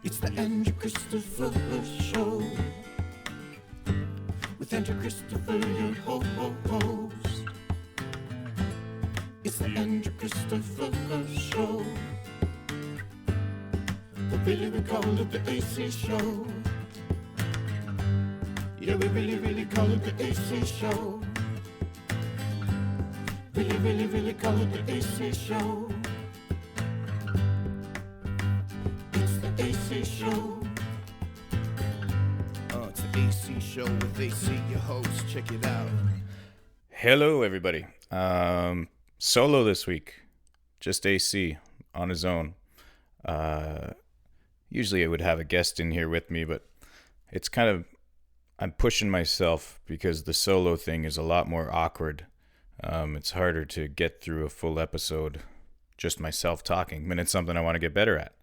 It's the Andrew Christopher Show. With Andrew Christopher, your host. It's the Andrew Christopher Show. But really we call it the AC Show. Yeah, we really call it the AC Show. Really call it the AC Show. It's the AC Show. It's the AC Show with AC, your host. Check it out. Hello, everybody. Solo this week. Just AC on his own. Usually I would have a guest in here with me, but it's kind of, I'm pushing myself because the solo thing is a lot more awkward. It's harder to get through a full episode just myself talking, and it's something I want to get better at.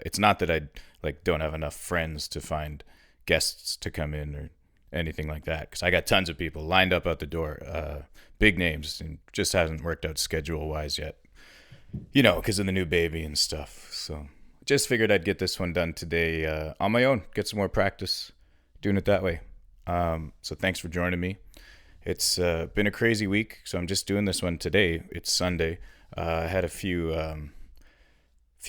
It's not that I don't have enough friends to find guests to come in or anything like that, because I got tons of people lined up out the door, big names, and just hasn't worked out schedule-wise yet, because of the new baby and stuff. So just figured I'd get this one done today on my own, get some more practice doing it that way. So thanks for joining me. It's been a crazy week, so I'm just doing this one today. It's Sunday. I had a few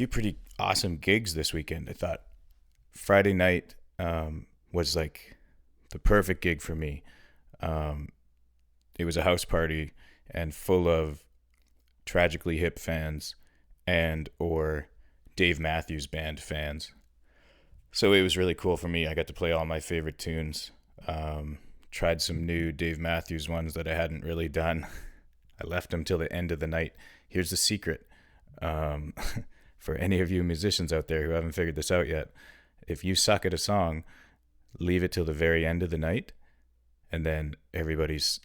pretty awesome gigs this weekend. I thought Friday night was like the perfect gig for me. It was a house party and full of Tragically Hip fans and or Dave Matthews Band fans. So it was really cool for me. I got to play all my favorite tunes. Tried some new Dave Matthews ones that I hadn't really done. I left them till the end of the night. Here's the secret. For any of you musicians out there who haven't figured this out yet, if you suck at a song, leave it till the very end of the night, and then everybody's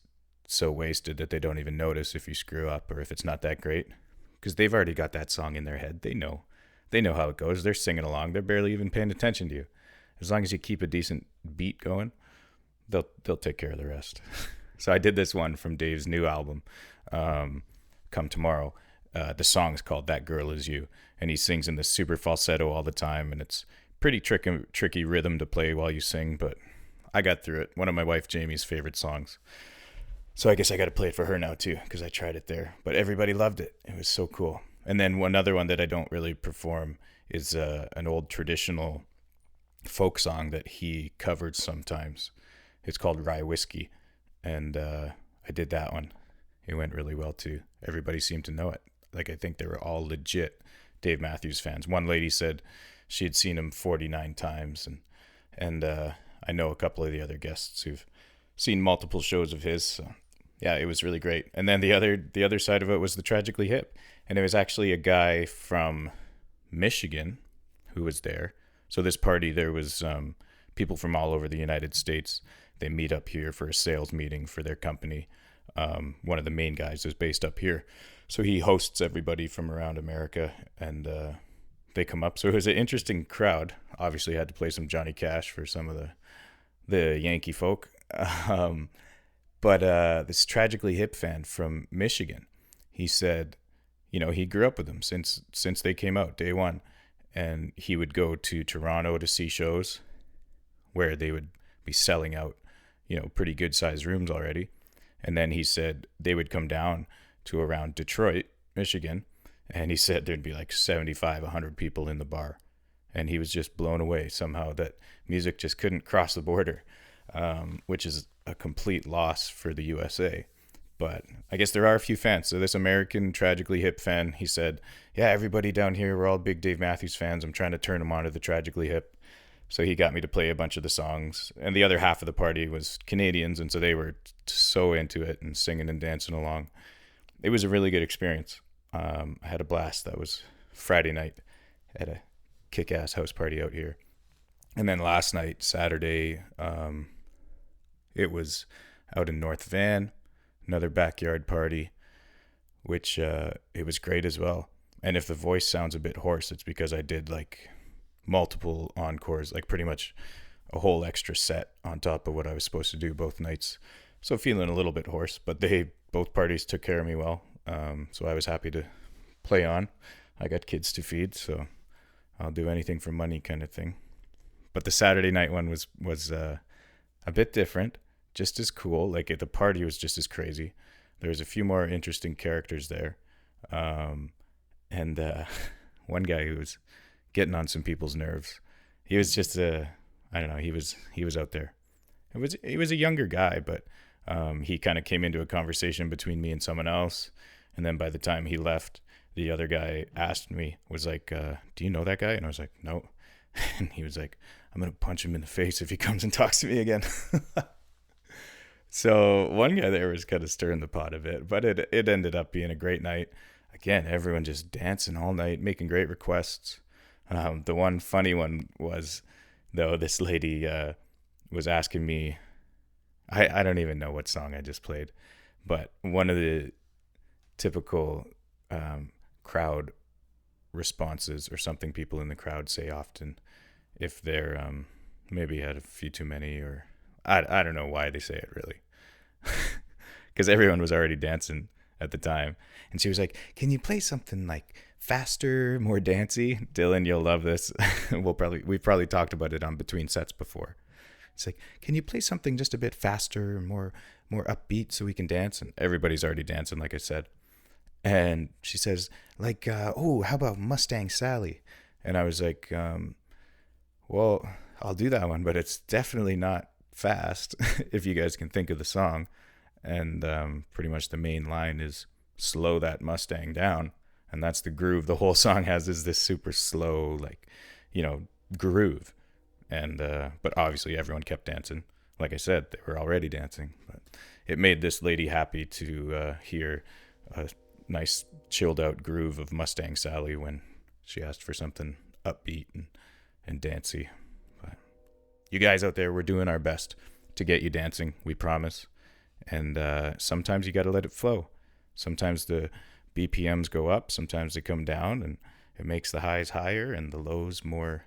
so wasted that they don't even notice if you screw up or if it's not that great, because they've already got that song in their head. They know how it goes. They're singing along. They're barely even paying attention to you. As long as you keep a decent beat going, they'll take care of the rest. So I did this one from Dave's new album, Come Tomorrow. The song's called That Girl Is You, and he sings in this super falsetto all the time, and it's pretty tricky rhythm to play while you sing, but I got through it. One of my wife Jamie's favorite songs. So I guess I got to play it for her now too, because I tried it there. But everybody loved it. It was so cool. And then another one that I don't really perform is an old traditional folk song that he covered sometimes. It's called Rye Whiskey, and I did that one. It went really well too. Everybody seemed to know it. I think they were all legit Dave Matthews fans. One lady said she had seen him 49 times, and I know a couple of the other guests who've seen multiple shows of his. So yeah, it was really great. And then the other side of it was the Tragically Hip, and it was actually a guy from Michigan who was there. So this party, there was people from all over the United States. They meet up here for a sales meeting for their company. One of the main guys is based up here, so he hosts everybody from around America, and they come up. So it was an interesting crowd. Obviously had to play some Johnny Cash for some of the Yankee folk. But this Tragically Hip fan from Michigan, he said, he grew up with them since they came out day one, and he would go to Toronto to see shows where they would be selling out, pretty good sized rooms already. And then he said they would come down to around Detroit, Michigan, and he said there'd be like 75, 100 people in the bar. And he was just blown away somehow that music just couldn't cross the border, which is a complete loss for the USA. But I guess there are a few fans. So this American Tragically Hip fan, he said, yeah, everybody down here, we're all big Dave Matthews fans. I'm trying to turn them on to the Tragically Hip. So he got me to play a bunch of the songs. And the other half of the party was Canadians, and so they were so into it and singing and dancing along. It was a really good experience. I had a blast. That was Friday night at a kick-ass house party out here. And then last night, Saturday, it was out in North Van, another backyard party, which it was great as well. And if the voice sounds a bit hoarse, it's because I did multiple encores, pretty much a whole extra set on top of what I was supposed to do both nights. So feeling a little bit hoarse, but both parties took care of me well. So I was happy to play on. I got kids to feed, so I'll do anything for money kind of thing. But the Saturday night one was a bit different, just as cool. Like the party was just as crazy. There was a few more interesting characters there, and one guy who was getting on some people's nerves. He was just I don't know. He was out there. He was a younger guy, but he kind of came into a conversation between me and someone else, and then by the time he left, the other guy asked me, was like, "Do you know that guy?" And I was like, "No." And he was like, "I'm gonna punch him in the face if he comes and talks to me again." So one guy there was kind of stirring the pot a bit, but it ended up being a great night. Again, everyone just dancing all night, making great requests. The one funny one was, though, this lady was asking me, I don't even know what song I just played, but one of the typical crowd responses, or something people in the crowd say often if they're maybe had a few too many, or I don't know why they say it really, because everyone was already dancing at the time. And she was like, "Can you play something like faster, more dancey?" Dylan, you'll love this. We've probably talked about it on Between Sets before. It's like, "Can you play something just a bit faster, more upbeat, so we can dance?" And everybody's already dancing, like I said. And she says, like, "Oh, how about Mustang Sally?" And I was like, "Well, I'll do that one, but it's definitely not fast." If you guys can think of the song. And pretty much the main line is, "Slow that Mustang down." And that's the groove the whole song has, is this super slow, like, groove. And but obviously everyone kept dancing. Like I said, they were already dancing, but it made this lady happy to hear a nice chilled out groove of Mustang Sally when she asked for something upbeat and dancey. But you guys out there, we're doing our best to get you dancing, we promise. And sometimes you got to let it flow. Sometimes the BPMs go up, sometimes they come down, and it makes the highs higher and the lows more,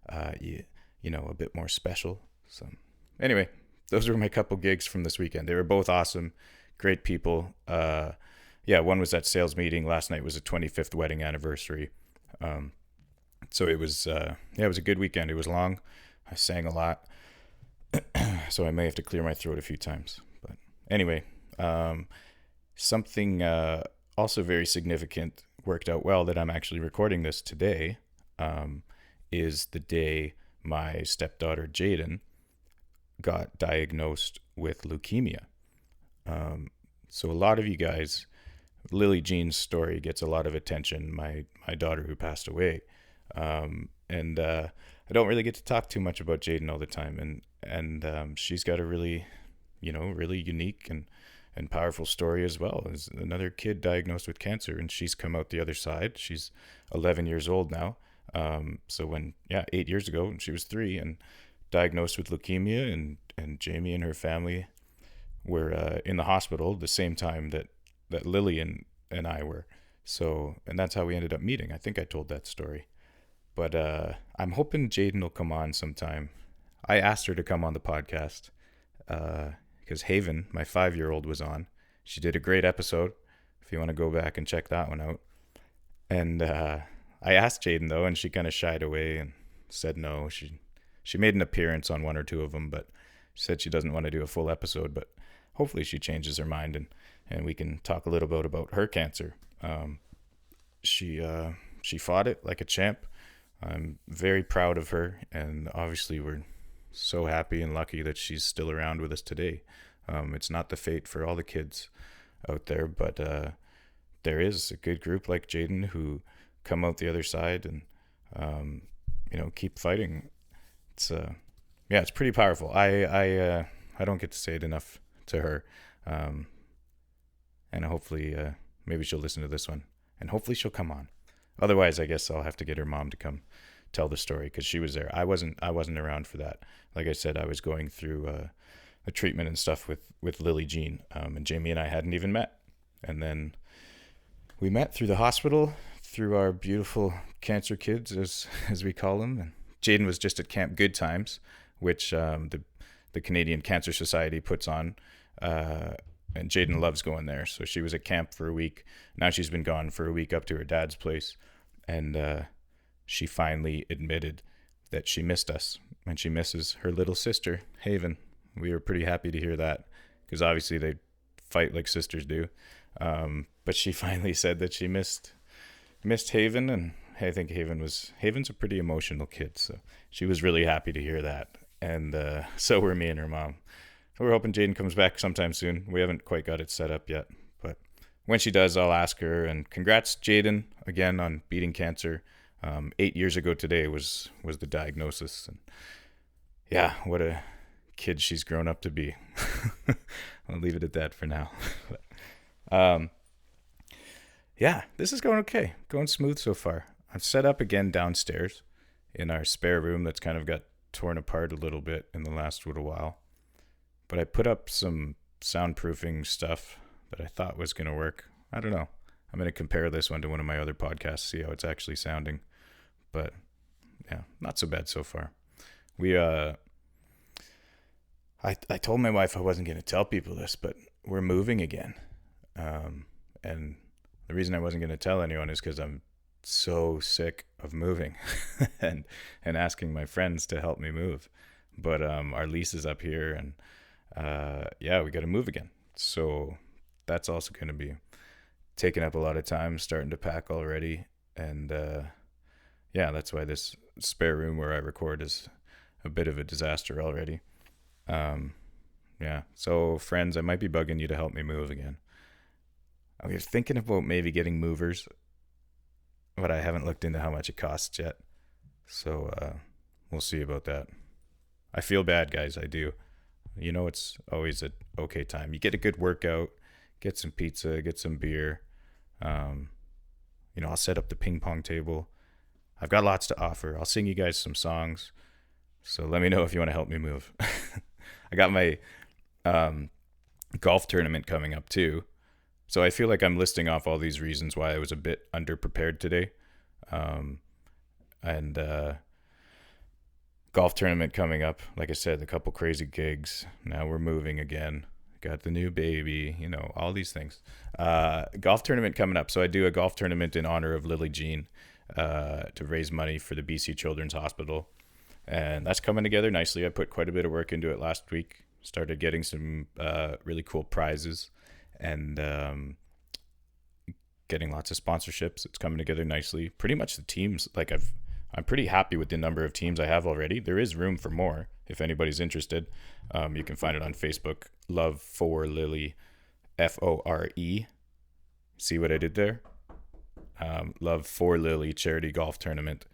a bit more special. So anyway, those were my couple gigs from this weekend. They were both awesome, great people. One was that sales meeting. Last night was a 25th wedding anniversary. So it was, it was a good weekend. It was long. I sang a lot, so I may have to clear my throat a few times. But anyway, something also very significant worked out well, that I'm actually recording this today, is the day my stepdaughter Jaden got diagnosed with leukemia. So a lot of you guys, Lily Jean's story gets a lot of attention, my daughter who passed away. And I don't really get to talk too much about Jaden all the time. And she's got a really, really unique and powerful story as well. As another kid diagnosed with cancer, and she's come out the other side. She's 11 years old now. So 8 years ago, she was 3 and diagnosed with leukemia, and Jamie and her family were in the hospital the same time that Lily and I were. So, and that's how we ended up meeting. I think I told that story. But I'm hoping Jaden will come on sometime. I asked her to come on the podcast because Haven, my 5-year-old, was on. She did a great episode, if you want to go back and check that one out. And I asked Jaden, though, and she kind of shied away and said no. She made an appearance on 1 or 2 of them, but she said she doesn't want to do a full episode. But hopefully she changes her mind, and we can talk a little bit about her cancer. She fought it like a champ. I'm very proud of her, and obviously we're so happy and lucky that she's still around with us today. It's not the fate for all the kids out there, but there is a good group like Jaden who come out the other side and keep fighting. It's pretty powerful. I don't get to say it enough to her, and hopefully maybe she'll listen to this one, and hopefully she'll come on. Otherwise, I guess I'll have to get her mom to come tell the story, because she was there. I wasn't around for that. Like I said, I was going through a treatment and stuff with Lily Jean, and Jamie and I hadn't even met. And then we met through the hospital, through our beautiful cancer kids, as we call them. And Jaden was just at Camp Good Times, which the Canadian Cancer Society puts on, and Jaden loves going there. So she was at camp for a week. Now she's been gone for a week up to her dad's place. And she finally admitted that she missed us and she misses her little sister, Haven. We were pretty happy to hear that because obviously they fight like sisters do. But she finally said that she missed Haven, and I think Haven's a pretty emotional kid, so she was really happy to hear that. And so were me and her mom. We're hoping Jaden comes back sometime soon. We haven't quite got it set up yet, but when she does, I'll ask her. And congrats, Jaden, again on beating cancer. 8 years ago today was the diagnosis, and yeah, what a kid she's grown up to be. I'll leave it at that for now. Yeah, this is going okay, going smooth so far. I've set up again downstairs in our spare room that's kind of got torn apart a little bit in the last little while. But I put up some soundproofing stuff that I thought was going to work. I don't know. I'm going to compare this one to one of my other podcasts, see how it's actually sounding. But yeah, not so bad so far. I told my wife I wasn't going to tell people this, but we're moving again. And the reason I wasn't going to tell anyone is because I'm so sick of moving and asking my friends to help me move. But our lease is up here, and yeah, we got to move again. So that's also going to be taking up a lot of time, starting to pack already. And yeah, that's why this spare room where I record is a bit of a disaster already. Yeah, so friends, I might be bugging you to help me move again. I was thinking about maybe getting movers, but I haven't looked into how much it costs yet. So we'll see about that. I feel bad, guys. I do. You know, it's always an okay time. You get a good workout, get some pizza, get some beer. You know, I'll set up the ping pong table. I've got lots to offer. I'll sing you guys some songs. So let me know if you want to help me move. I got my golf tournament coming up too. So I feel like I'm listing off all these reasons why I was a bit underprepared today. And golf tournament coming up. Like I said, a couple crazy gigs. Now we're moving again. Got the new baby, you know, all these things. Golf tournament coming up. So I do a golf tournament in honor of Lily Jean to raise money for the BC Children's Hospital. And that's coming together nicely. I put quite a bit of work into it last week. Started getting some really cool prizes and getting lots of sponsorships. It's coming together nicely. Pretty much the teams, like I'm pretty happy with the number of teams I have already. There is room for more if anybody's interested. You can find it on Facebook. Love for Lily, FORE. See what I did there? Love for Lily charity golf tournament.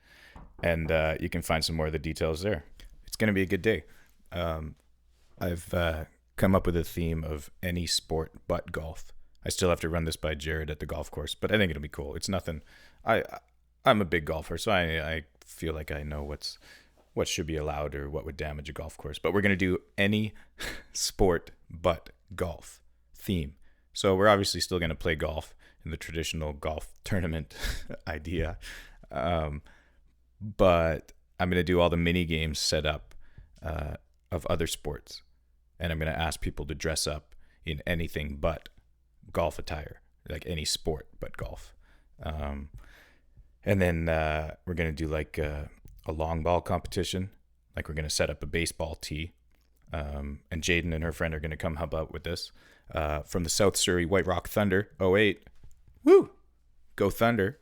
And you can find some more of the details there. It's going to be a good day. I've come up with a theme of any sport but golf. I still have to run this by Jared at the golf course, but I think it'll be cool. It's nothing. I'm a big golfer, so I feel like I know what should be allowed or what would damage a golf course. But we're going to do any sport but golf theme. So we're obviously still going to play golf in the traditional golf tournament idea. But I'm going to do all the mini games set up of other sports. And I'm going to ask people to dress up in anything but golf attire, like any sport but golf. And then we're going to do like a long ball competition. Like we're going to set up a baseball tee. And Jaden and her friend are going to come help out with this. From the South Surrey White Rock Thunder, '08. Woo! Go Thunder.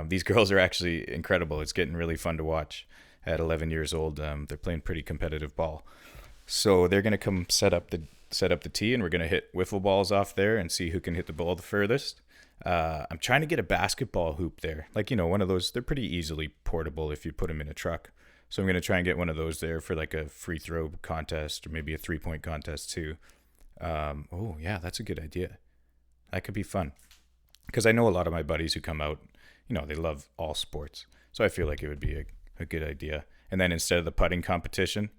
These girls are actually incredible. It's getting really fun to watch. At 11 years old, they're playing pretty competitive ball. So they're going to come set up the tee, and we're going to hit wiffle balls off there and see who can hit the ball the furthest. I'm trying to get a basketball hoop there. Like, you know, one of those, they're pretty easily portable if you put them in a truck. So I'm going to try and get one of those there for like a free throw contest or maybe a 3-point contest too. Oh, yeah, that's a good idea. That could be fun. Because I know a lot of my buddies who come out, you know, they love all sports. So I feel like it would be a good idea. And then instead of the putting competition,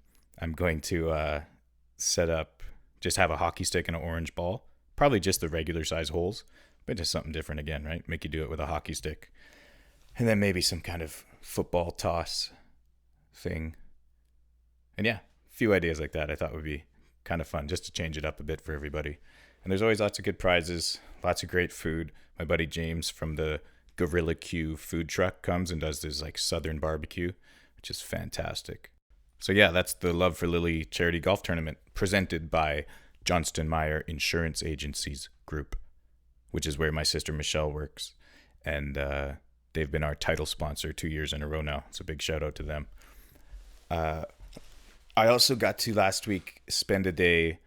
I'm going to just have a hockey stick and an orange ball. Probably just the regular size holes, but just something different again, right? Make you do it with a hockey stick. And then maybe some kind of football toss thing. And yeah, a few ideas like that I thought would be kind of fun just to change it up a bit for everybody. And there's always lots of good prizes, lots of great food. My buddy James from the Gorilla Q food truck comes and does this like Southern barbecue, which is fantastic. So yeah, that's the Love for Lily charity golf tournament presented by Johnston Meyer Insurance Agencies Group, which is where my sister Michelle works. And they've been our title sponsor 2 years in a row now. So big shout out to them. I also got to last week spend a day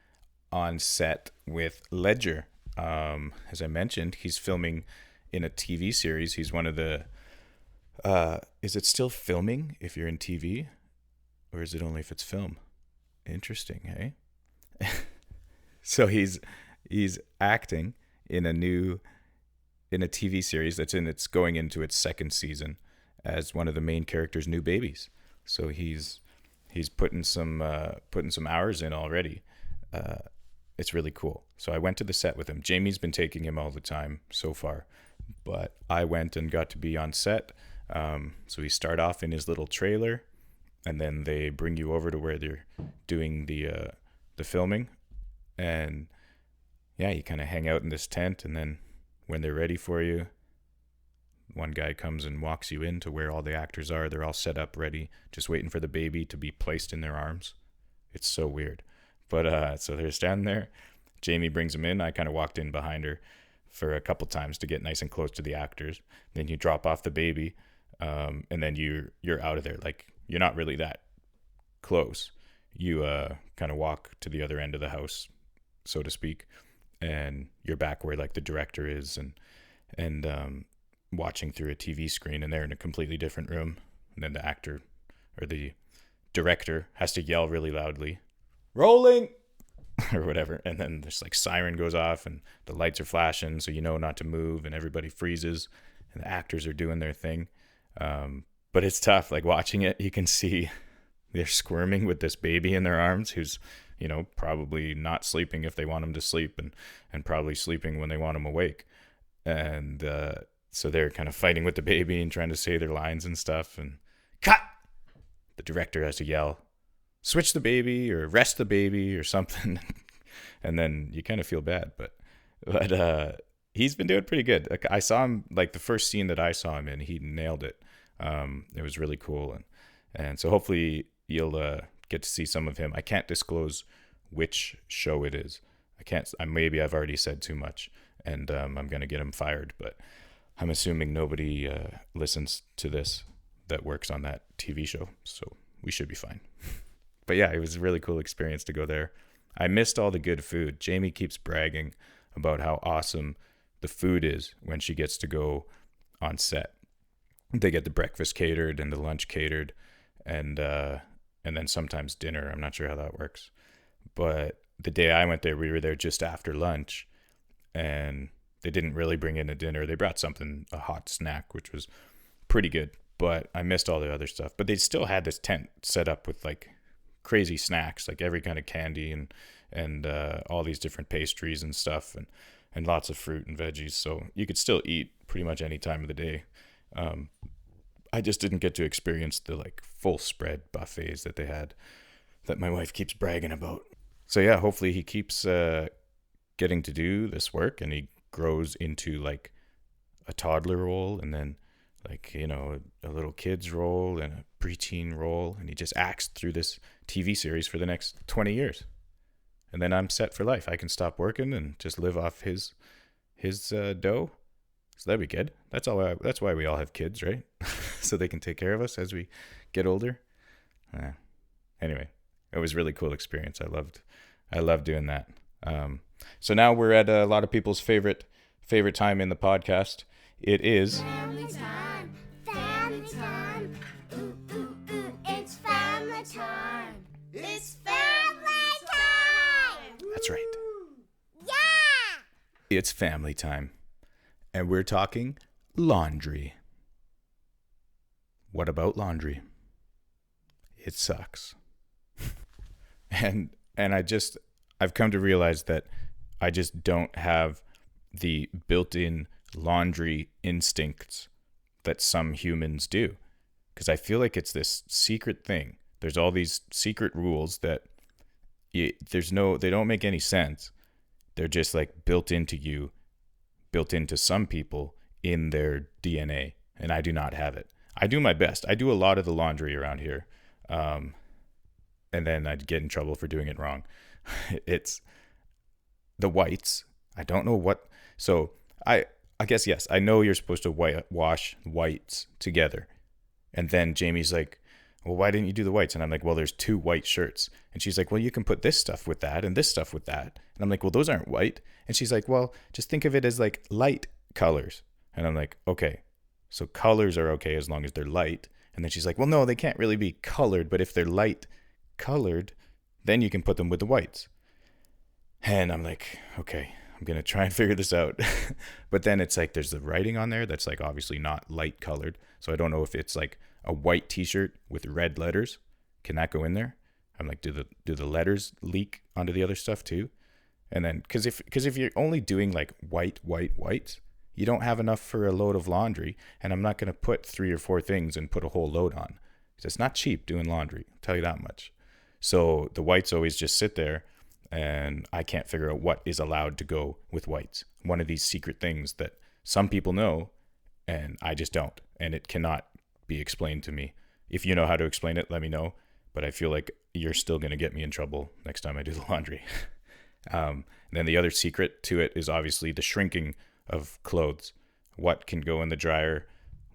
on set with Ledger. As I mentioned, he's filming in a TV series. He's one of the. Is it still filming if you're in TV, or is it only if it's film? Interesting, hey. So he's acting in a TV series it's going into its second season as one of the main character's new babies. So he's putting some hours in already. It's really cool. So I went to the set with him. Jamie's been taking him all the time so far, but I went and got to be on set. So we start off in his little trailer, and then they bring you over to where they're doing the filming, and yeah, you kind of hang out in this tent, and then when they're ready for you, one guy comes and walks you into where all the actors are. They're all set up, ready, just waiting for the baby to be placed in their arms. It's so weird. But so they're standing there. Jamie brings them in. I kind of walked in behind her for a couple times to get nice and close to the actors. Then you drop off the baby, and then you're out of there. Like, you're not really that close. You kind of walk to the other end of the house, so to speak, and you're back where like the director is, and watching through a TV screen, and they're in a completely different room. And then the actor or the director has to yell really loudly, "Rolling!" or whatever. And then this like siren goes off and the lights are flashing, so you know not to move, and everybody freezes and the actors are doing their thing. But it's tough. Like, watching it, you can see they're squirming with this baby in their arms who's, probably not sleeping if they want him to sleep, and probably sleeping when they want him awake. And so they're kind of fighting with the baby and trying to say their lines and stuff. And cut! The director has to yell, "Switch the baby," or "Rest the baby," or something. And then you kind of feel bad. But he's been doing pretty good. Like, I saw him, like the first scene that I saw him in, he nailed it. It was really cool. And so hopefully you'll get to see some of him. I can't disclose which show it is. Maybe I've already said too much, and I'm going to get him fired. But I'm assuming nobody listens to this that works on that TV show. So we should be fine. But yeah, it was a really cool experience to go there. I missed all the good food. Jamie keeps bragging about how awesome the food is when she gets to go on set. They get the breakfast catered and the lunch catered, and then sometimes dinner. I'm not sure how that works. But the day I went there, we were there just after lunch, and they didn't really bring in a dinner. They brought a hot snack, which was pretty good, but I missed all the other stuff. But they still had this tent set up with like crazy snacks, like every kind of candy and all these different pastries and stuff, and lots of fruit and veggies. So you could still eat pretty much any time of the day. I just didn't get to experience the like full spread buffets that they had, that my wife keeps bragging about. So yeah, hopefully he keeps getting to do this work, and he grows into like a toddler role, and then like, a little kid's role and a preteen role, and he just acts through this TV series for the next 20 years. And then I'm set for life. I can stop working and just live off his dough. So that'd be good. That's why we all have kids, right? So they can take care of us as we get older. Anyway, it was a really cool experience. I loved doing that. So now we're at a lot of people's favorite time in the podcast. It is family time. Family time. Ooh, ooh, ooh. It's family time. It's family time. That's right. Yeah. It's family time. And we're talking laundry. What about laundry? It sucks. and I've come to realize that I just don't have the built-in laundry instincts that some humans do. Because I feel like it's this secret thing. There's all these secret rules that they don't make any sense. They're just like built into some people in their DNA, and I do not have it. I do my best. I do a lot of the laundry around here, and then I'd get in trouble for doing it wrong. It's the whites. I don't know what. So I guess, yes, I know you're supposed to wash whites together. And then Jamie's like, well, why didn't you do the whites? And I'm like, well, there's 2 white shirts. And she's like, well, you can put this stuff with that and this stuff with that. And I'm like, well, those aren't white. And she's like, well, just think of it as like light colors. And I'm like, okay, so colors are okay as long as they're light. And then she's like, well, no, they can't really be colored. But if they're light colored, then you can put them with the whites. And I'm like, okay, I'm going to try and figure this out. But then it's like, there's the writing on there that's like obviously not light colored. So I don't know if it's like a white t-shirt with red letters. Can that go in there? I'm like, do the letters leak onto the other stuff too? And then, cause if you're only doing like whites, you don't have enough for a load of laundry. And I'm not going to put 3 or 4 things and put a whole load on. It's not cheap doing laundry. I'll tell you that much. So the whites always just sit there, and I can't figure out what is allowed to go with whites. One of these secret things that some people know, and I just don't. And it cannot be explained to me. If you know how to explain it, let me know. But I feel like you're still going to get me in trouble next time I do the laundry. And then the other secret to it is obviously the shrinking of clothes. What can go in the dryer,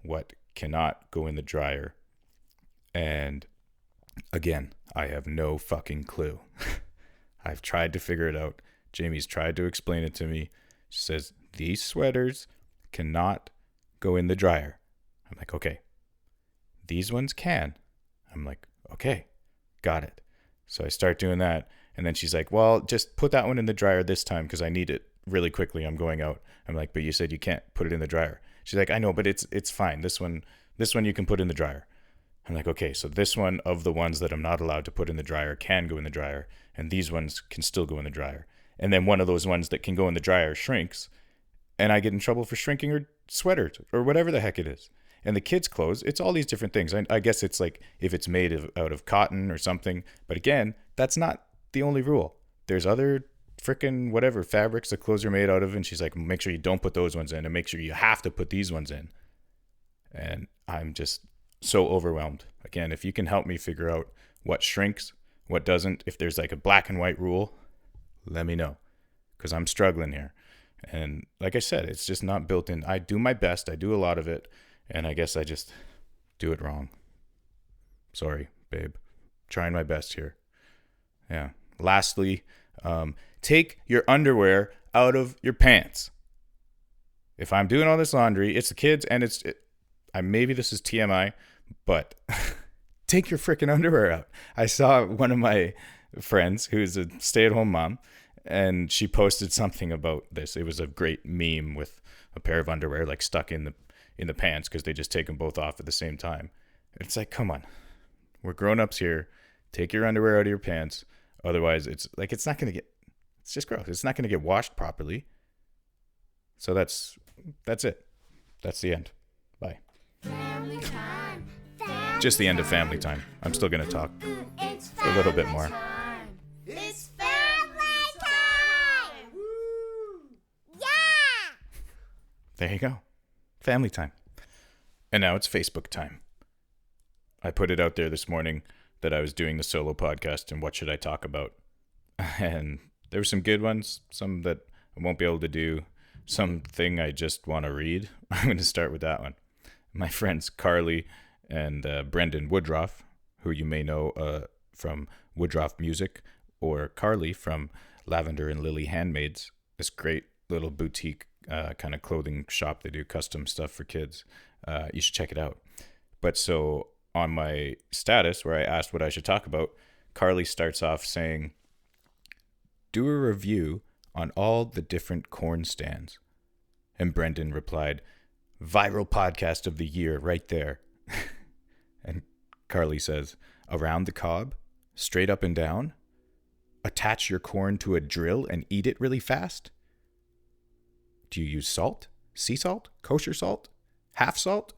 what cannot go in the dryer. And again, I have no fucking clue. I've tried to figure it out. Jamie's tried to explain it to me. She says, these sweaters cannot go in the dryer. I'm like, okay. These ones can. I'm like, okay, got it. So I start doing that. And then she's like, well, just put that one in the dryer this time because I need it really quickly. I'm going out. I'm like, but you said you can't put it in the dryer. She's like, I know, but it's fine. This one you can put in the dryer. I'm like, okay, so this one of the ones that I'm not allowed to put in the dryer can go in the dryer, and these ones can still go in the dryer. And then one of those ones that can go in the dryer shrinks, and I get in trouble for shrinking her sweater or whatever the heck it is. And the kids' clothes, it's all these different things. I guess it's like if it's made out of cotton or something. But again, that's not the only rule. There's other freaking whatever fabrics the clothes are made out of, and she's like, make sure you don't put those ones in, and make sure you have to put these ones in. And I'm just so overwhelmed. Again, if you can help me figure out what shrinks, what doesn't, if there's like a black and white rule, let me know, because I'm struggling here. And like I said, it's just not built in. I do my best. I do a lot of it, and I guess I just do it wrong. Sorry, babe. Trying my best here. Yeah. Lastly, take your underwear out of your pants. If I'm doing all this laundry, it's the kids, and maybe this is TMI, but take your freaking underwear out. I saw one of my friends who's a stay-at-home mom, and she posted something about this. It was a great meme with a pair of underwear like stuck in the pants because they just take them both off at the same time. It's like, come on, we're grown-ups here. Take your underwear out of your pants. Otherwise, it's just gross. It's not going to get washed properly. So that's it. That's the end. Bye. Family time. Just the end of family time. I'm still going to talk for a little bit more. It's family time. Yeah. There you go. Family time. And now it's Facebook time. I put it out there this morning that I was doing the solo podcast and what should I talk about. And there were some good ones, some that I won't be able to do, something I just want to read. I'm going to start with that one. My friends Carly and Brendan Woodruff, who you may know from Woodruff Music, or Carly from Lavender and Lily Handmaids, this great little boutique kind of clothing shop. They do custom stuff for kids. You should check it out. But so on my status where I asked what I should talk about, Carly starts off saying, do a review on all the different corn stands. And Brendan replied, viral podcast of the year right there. And Carly says, around the cob, straight up and down, attach your corn to a drill and eat it really fast. Do you use salt, sea salt, kosher salt, half salt?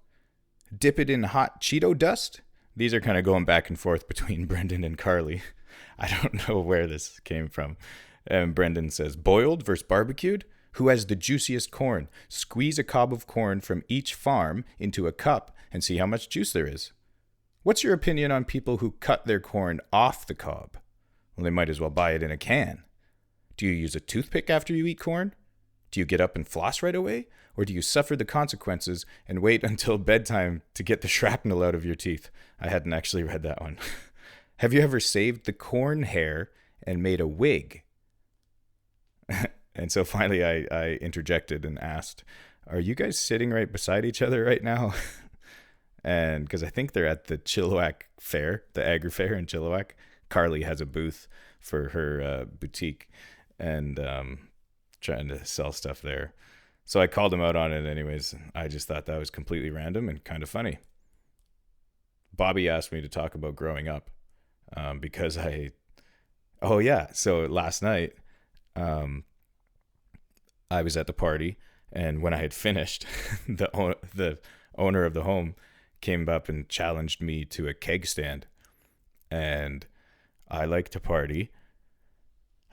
Dip it in hot Cheeto dust? These are kind of going back and forth between Brendan and Carly. I don't know where this came from. And Brendan says, boiled versus barbecued? Who has the juiciest corn? Squeeze a cob of corn from each farm into a cup and see how much juice there is. What's your opinion on people who cut their corn off the cob? Well, they might as well buy it in a can. Do you use a toothpick after you eat corn? Do you get up and floss right away? Or do you suffer the consequences and wait until bedtime to get the shrapnel out of your teeth? I hadn't actually read that one. Have you ever saved the corn hair and made a wig? And so finally I interjected and asked, are you guys sitting right beside each other right now? And because I think they're at the Chilliwack Fair, the Agri Fair in Chilliwack. Carly has a booth for her boutique and trying to sell stuff there. So I called him out on it anyways. I just thought that was completely random and kind of funny. Bobby asked me to talk about growing up because so last night I was at the party, and when I had finished, the owner of the home came up and challenged me to a keg stand. And I like to party,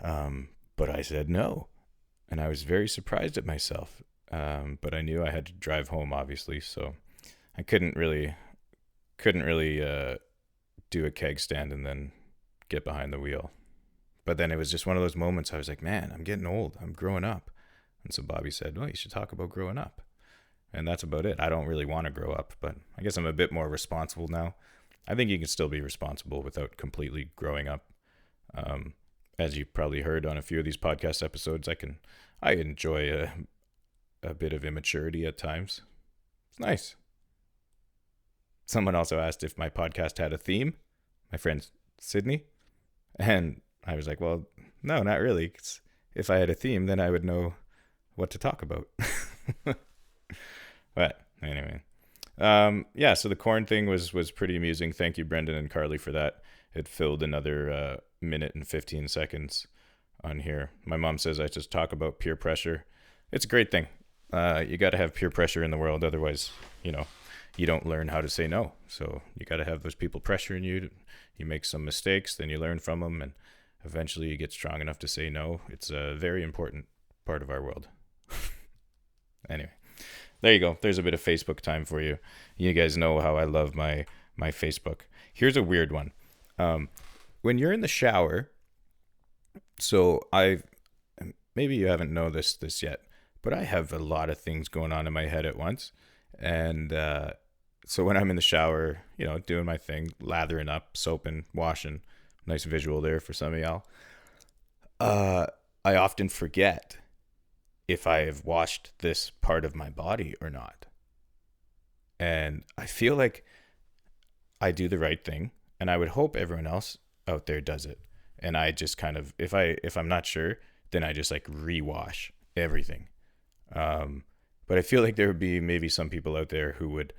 but I said no. And I was very surprised at myself. But I knew I had to drive home, obviously, so I couldn't really do a keg stand and then get behind the wheel. But then it was just one of those moments I was like, man, I'm getting old. I'm growing up. And so Bobby said, well, you should talk about growing up. And that's about it. I don't really want to grow up, but I guess I'm a bit more responsible now. I think you can still be responsible without completely growing up. As you probably heard on a few of these podcast episodes, I enjoy a bit of immaturity at times. It's nice. Someone also asked if my podcast had a theme, my friend Sydney. And I was like, well, no, not really. 'Cause if I had a theme, then I would know what to talk about. But anyway, so the corn thing was pretty amusing. Thank you, Brendan and Carly, for that. It filled another minute and 15 seconds on here. My mom says I just talk about peer pressure. It's a great thing. You got to have peer pressure in the world. Otherwise, you don't learn how to say no. So you got to have those people pressuring you. You make some mistakes, then you learn from them, and eventually you get strong enough to say no. It's a very important part of our world. Anyway, there you go. There's a bit of Facebook time for you. You guys know how I love my Facebook. Here's a weird one. When you're in the shower, so maybe you haven't noticed this yet, but I have a lot of things going on in my head at once. And so when I'm in the shower, doing my thing, lathering up, soaping, washing, nice visual there for some of y'all, I often forget if I have washed this part of my body or not. And I feel like I do the right thing, and I would hope everyone else out there does it. And I just kind of, if I'm not sure, then I just like rewash everything. But I feel like there would be maybe some people out there who would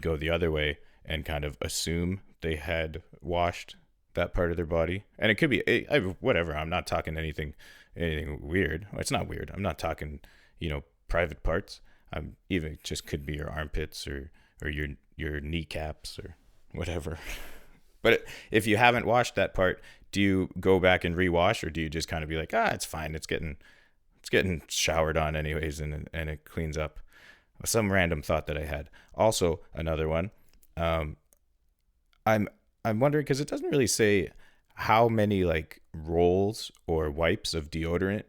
go the other way and kind of assume they had washed that part of their body. And it could be whatever. I'm not talking anything weird. Well, it's not weird. I'm not talking, private parts. Even it just could be your armpits or your kneecaps or whatever. But if you haven't washed that part, do you go back and rewash, or do you just kind of be like, it's fine. It's getting showered on anyways, and it cleans up? Some random thought that I had. Also, another one. I'm wondering, because it doesn't really say how many like rolls or wipes of deodorant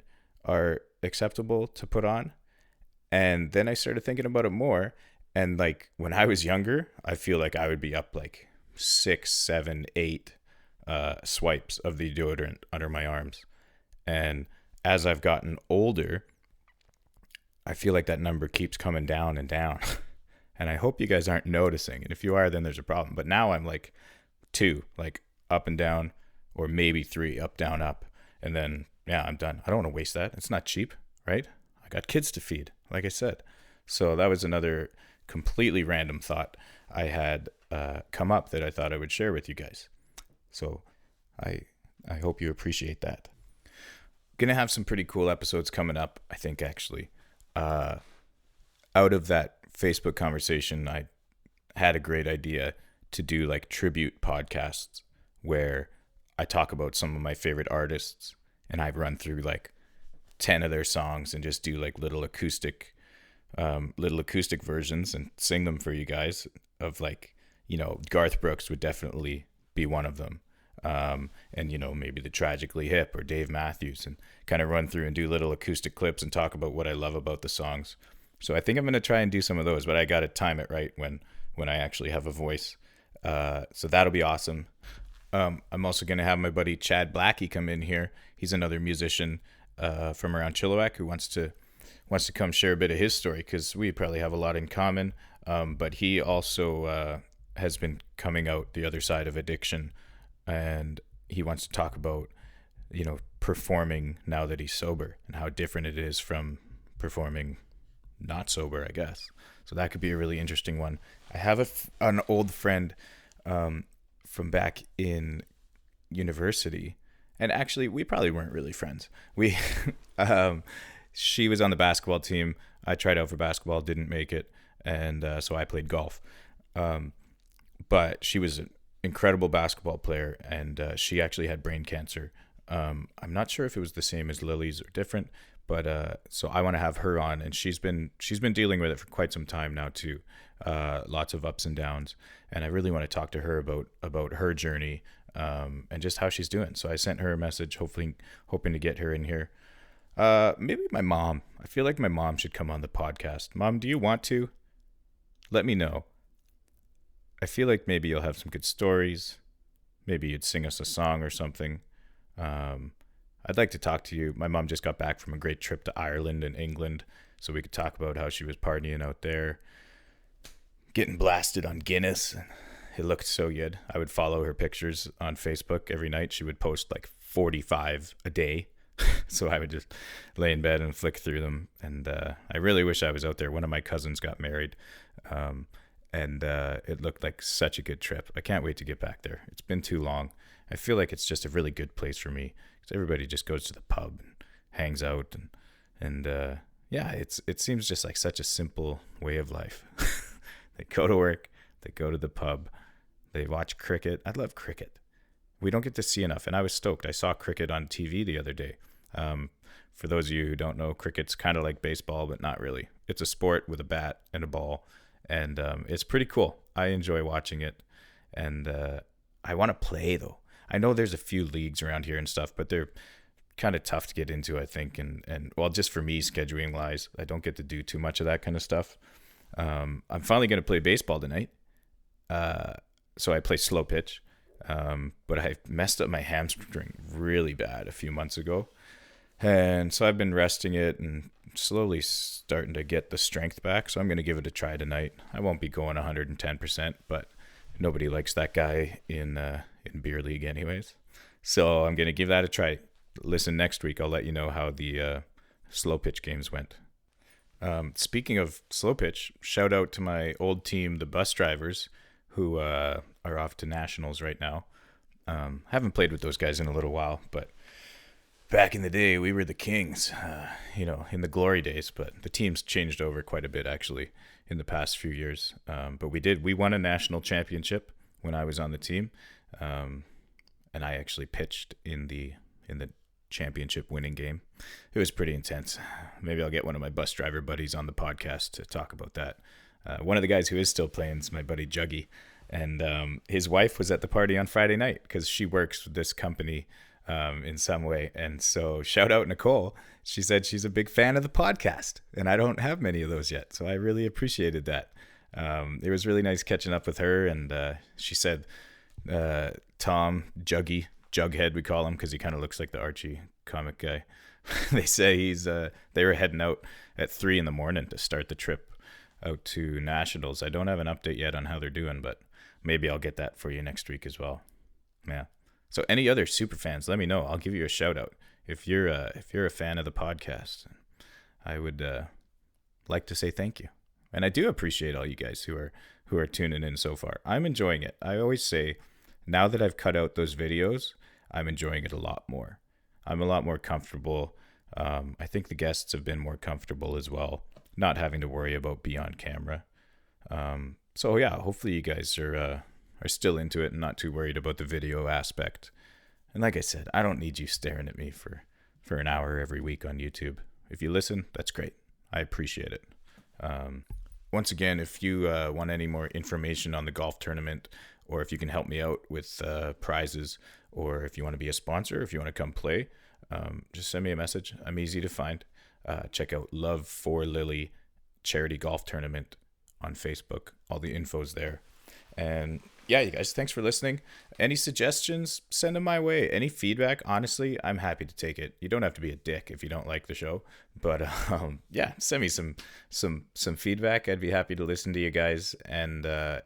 are acceptable to put on. And then I started thinking about it more. And like when I was younger, I feel like I would be up like 6, 7, 8 swipes of the deodorant under my arms. And as I've gotten older, I feel like that number keeps coming down and down. And I hope you guys aren't noticing. And if you are, then there's a problem. But now I'm like 2, like up and down, or maybe 3, up, down, up. And then, I'm done. I don't want to waste that. It's not cheap, right? I got kids to feed, like I said. So that was another completely random thought I had come up that I thought I would share with you guys. So I hope you appreciate that. Gonna have some pretty cool episodes coming up, I think, actually. Out of that Facebook conversation, I had a great idea to do like tribute podcasts where I talk about some of my favorite artists, and I run through like 10 of their songs and just do like little acoustic versions and sing them for you guys. Of like, Garth Brooks would definitely be one of them. And maybe the Tragically Hip or Dave Matthews, and kind of run through and do little acoustic clips and talk about what I love about the songs. So I think I'm going to try and do some of those, but I got to time it right when I actually have a voice. So that'll be awesome. I'm also going to have my buddy Chad Blackie come in here. He's another musician from around Chilliwack who wants to come share a bit of his story, because we probably have a lot in common. But he also has been coming out the other side of addiction, and he wants to talk about, performing now that he's sober and how different it is from performing not sober, I guess. So that could be a really interesting one. I have an old friend from back in university, and actually we probably weren't really friends. She was on the basketball team. I tried out for basketball, didn't make it, and so I played golf. But she was an incredible basketball player, and she actually had brain cancer. I'm not sure if it was the same as Lily's or different, but so I want to have her on, and she's been dealing with it for quite some time now too. Lots of ups and downs, and I really want to talk to her about her journey, and just how she's doing. So I sent her a message, hoping to get her in here. Maybe my mom. I feel like my mom should come on the podcast. Mom, do you want to? Let me know. I feel like maybe you'll have some good stories. Maybe you'd sing us a song or something. I'd like to talk to you. My mom just got back from a great trip to Ireland and England, so we could talk about how she was partying out there, getting blasted on Guinness. It looked so good. I would follow her pictures on Facebook every night. She would post like 45 a day. So I would just lay in bed and flick through them. And I really wish I was out there. One of my cousins got married, and it looked like such a good trip. I can't wait to get back there. It's been too long. I feel like it's just a really good place for me, because everybody just goes to the pub and hangs out, and yeah, it seems just like such a simple way of life. They go to work, they go to the pub, they watch cricket. I love cricket. We don't get to see enough, and I was stoked. I saw cricket on TV the other day. For those of you who don't know, cricket's kind of like baseball, but not really. It's a sport with a bat and a ball, and it's pretty cool. I enjoy watching it, and I want to play, though. I know there's a few leagues around here and stuff, but they're kind of tough to get into, I think, and well, just for me, scheduling wise, I don't get to do too much of that kind of stuff. I'm finally going to play baseball tonight, so I play slow pitch. But I messed up my hamstring really bad a few months ago, and so I've been resting it and slowly starting to get the strength back. So I'm going to give it a try tonight. I won't be going 110%, but nobody likes that guy in beer league anyways. So I'm going to give that a try. Listen next week. I'll let you know how the slow pitch games went. Speaking of slow pitch, shout out to my old team, the bus drivers, who are off to nationals right now. Haven't played with those guys in a little while, but back in the day, we were the kings, in the glory days. But the team's changed over quite a bit, actually, in the past few years. But we won a national championship when I was on the team, and I actually pitched in the championship winning game. It was pretty intense. Maybe I'll get one of my bus driver buddies on the podcast to talk about that. One of the guys who is still playing is my buddy Juggy, and his wife was at the party on Friday night because she works with this company in some way. And so shout out Nicole. She said she's a big fan of the podcast, and I don't have many of those yet, so I really appreciated that. It was really nice catching up with her, and she said Tom, Jughead, we call him because he kind of looks like the Archie comic guy. They say they were heading out at 3 a.m. to start the trip out to nationals. I don't have an update yet on how they're doing, but maybe I'll get that for you next week as well. Yeah. So any other super fans, let me know. I'll give you a shout out if you're a fan of the podcast. I would like to say thank you, and I do appreciate all you guys who are tuning in so far. I'm enjoying it. I always say, now that I've cut out those videos, I'm enjoying it a lot more. I'm a lot more comfortable. I think the guests have been more comfortable as well, not having to worry about being on camera. So yeah, hopefully you guys are still into it and not too worried about the video aspect. And like I said, I don't need you staring at me for for an hour every week on YouTube. If you listen, that's great. I appreciate it. Once again, if you want any more information on the golf tournament, or if you can help me out with prizes, or if you want to be a sponsor, if you want to come play, just send me a message. I'm easy to find. Check out Love for Lily Charity Golf Tournament on Facebook. All the info's there. And yeah, you guys, thanks for listening. Any suggestions, send them my way. Any feedback, honestly, I'm happy to take it. You don't have to be a dick if you don't like the show, but yeah, send me some feedback. I'd be happy to listen to you guys, and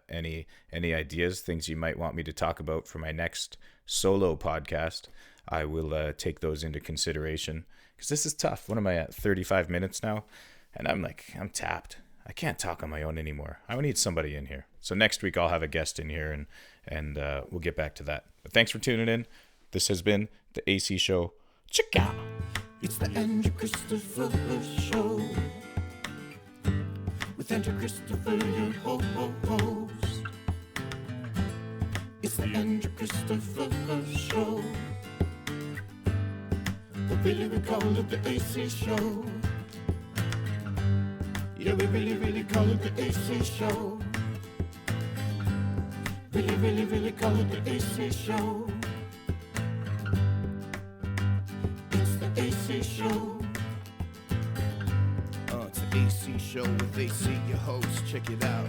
any ideas, things you might want me to talk about for my next solo podcast, I will take those into consideration, because this is tough. What am I at, 35 minutes now? And I'm tapped. I can't talk on my own anymore. I need somebody in here. So next week I'll have a guest in here, and we'll get back to that. But thanks for tuning in. This has been the AC Show. Chicka! It's the Andrew Christopher Show. With Andrew Christopher, your host. It's the Andrew Christopher Show. But really we call it the AC Show. Yeah, we really call it the AC Show. Really call it the AC Show. It's the AC Show. It's the AC Show with AC, your host. Check it out.